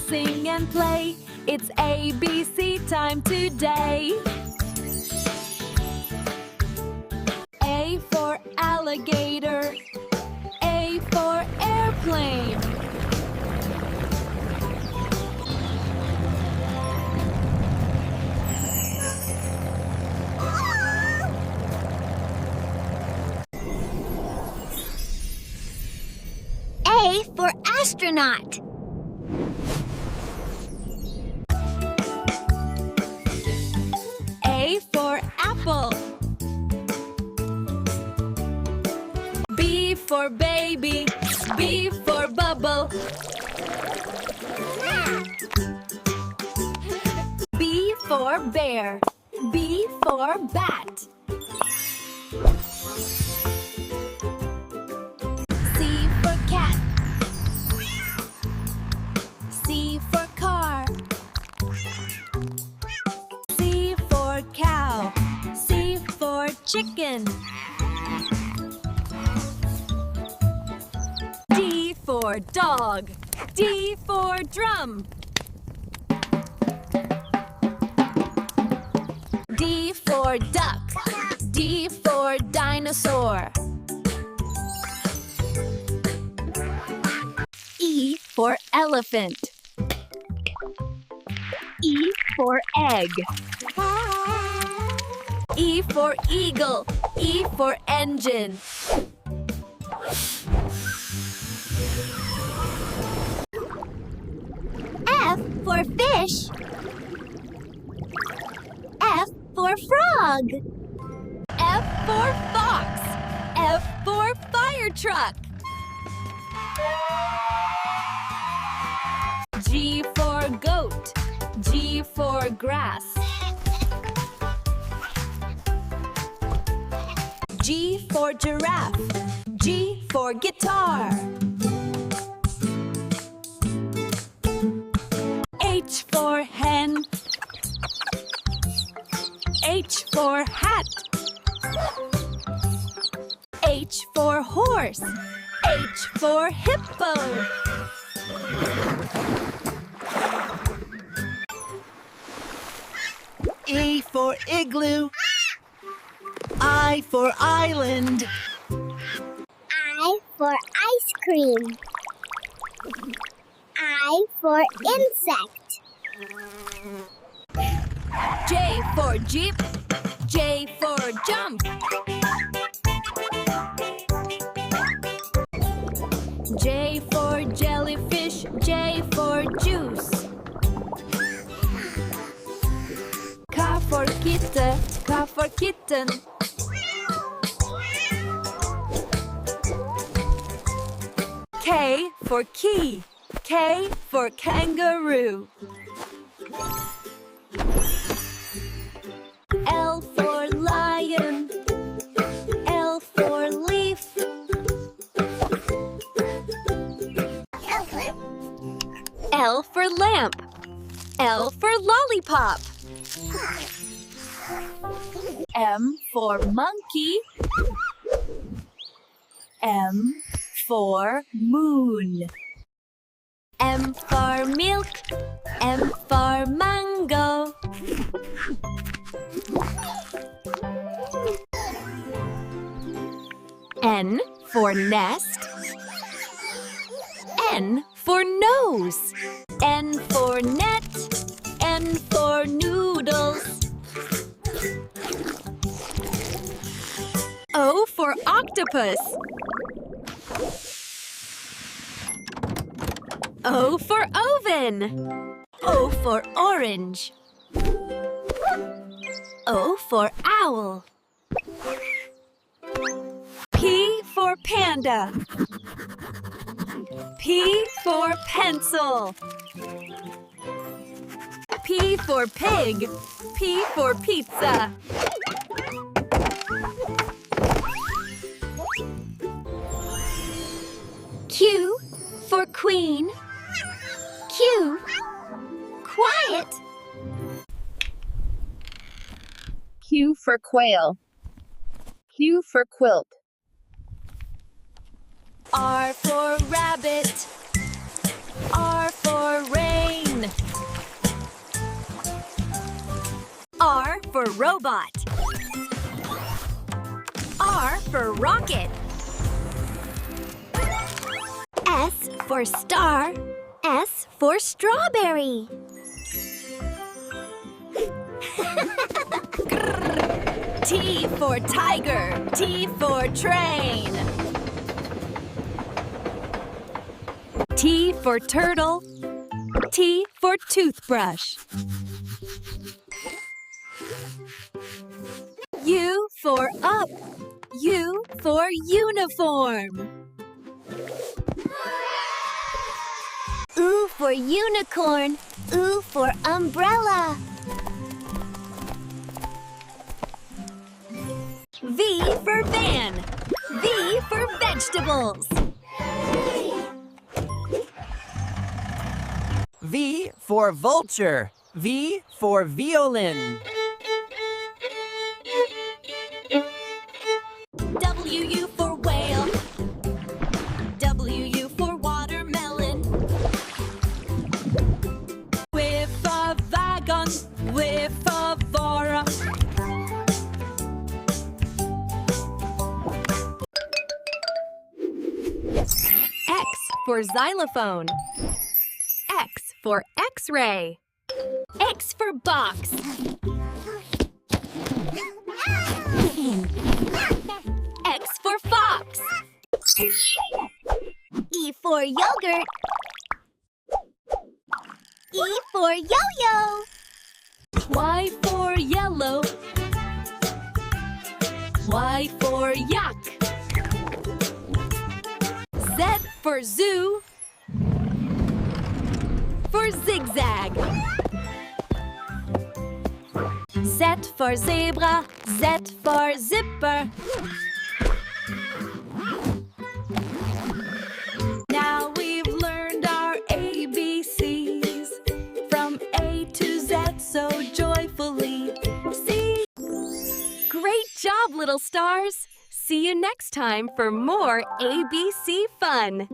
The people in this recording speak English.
sing and play. It's ABC time today. A for alligator. A for airplane. A for astronaut. A for apple. B for baby. B for bubble. B for bear. B for bat. C for cat. C for car. C for cow. C for chicken. D for dog. D for drum. D for duck. D for dinosaur. E for elephant. E for egg. E for eagle. E for engine. F for fish. F for frog. F for fox. F for fire truck. G for goat. G for grass. G for giraffe. G for guitar. H for hen. H for hat. H for horse. H for hippo. E for igloo. I for island. I for ice cream. I for insect. J for jeep. J for jump. J for jellyfish. J for juice. K for kitten. K for kitten. K for key. K for kangaroo. L for lion. L for leaf. L for lamp. L for lollipop. M for monkey. M for moon. M for milk. M for mango. N for nest. N for nose. N for net. N for noodles. O for octopus. O for oven. O for orange. O for owl. P for panda. P for pencil. P for pig. P for pizza. Q for queen. Q. Quiet. Q for quail. Q for quilt. R for rabbit. R for rain. robot. R for rocket. S for star. S for strawberry. T for tiger. T for train. T for turtle. T for toothbrush. U for up. U for uniform. U for unicorn. U for umbrella. V for van. V for vegetables. V for vulture. V for violin. W for whale. W for watermelon. With a wagon. With a vara. X for xylophone. X for X-ray. X for box. X for fox. E for yogurt. E for yo-yo. Y for yellow. Y for yak. Z for zoo. For zigzag. Z for zebra. Z for zipper. Now we've learned our ABCs from A to Z so joyfully. See? Great job, little stars! See you next time for more ABC fun!